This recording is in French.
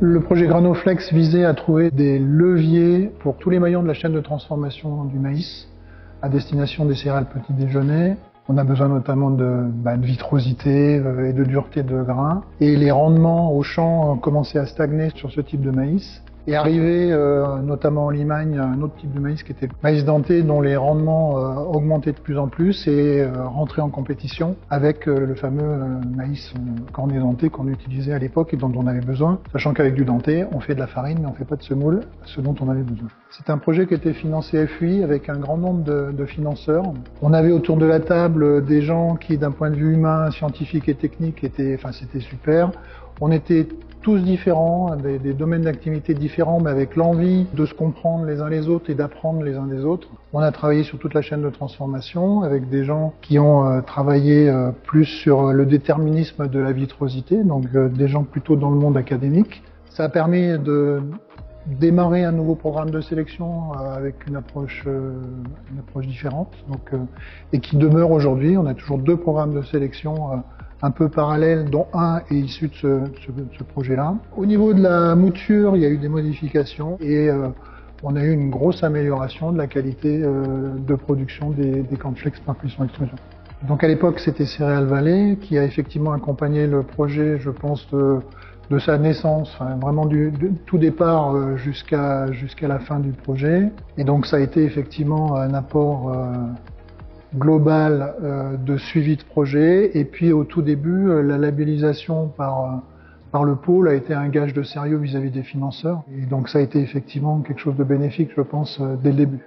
Le projet Granoflex visait à trouver des leviers pour tous les maillons de la chaîne de transformation du maïs à destination des céréales petit déjeuner. On a besoin notamment de vitrosité et de dureté de grain. Et les rendements au champ commençaient à stagner sur ce type de maïs. Et arrivé notamment en Limagne, un autre type de maïs qui était le maïs denté, dont les rendements augmentaient de plus en plus et rentraient en compétition avec le fameux maïs cornet denté qu'on utilisait à l'époque et dont on avait besoin, sachant qu'avec du denté, on fait de la farine mais on fait pas de semoule, ce dont on avait besoin. C'est un projet qui était financé FUI avec un grand nombre de financeurs. On avait autour de la table des gens qui, d'un point de vue humain, scientifique et technique, c'était super. On était tous différents, des domaines d'activité différents, mais avec l'envie de se comprendre les uns les autres et d'apprendre les uns des autres. On a travaillé sur toute la chaîne de transformation avec des gens qui ont travaillé plus sur le déterminisme de la vitrosité, donc des gens plutôt dans le monde académique. Ça a permis de démarrer un nouveau programme de sélection avec une approche différente, et qui demeure aujourd'hui. On a toujours 2 programmes de sélection un peu parallèles, dont un est issu de ce projet-là. Au niveau de la mouture, il y a eu des modifications et on a eu une grosse amélioration de la qualité de production des cornflakes par cuisson extrusion. Donc à l'époque, c'était Céréales Vallée qui a effectivement accompagné le projet, je pense, de sa naissance, enfin, vraiment du tout départ jusqu'à la fin du projet. Et donc ça a été effectivement un apport global de suivi de projet. Et puis au tout début, la labellisation par le pôle a été un gage de sérieux vis-à-vis des financeurs. Et donc ça a été effectivement quelque chose de bénéfique, je pense, dès le début.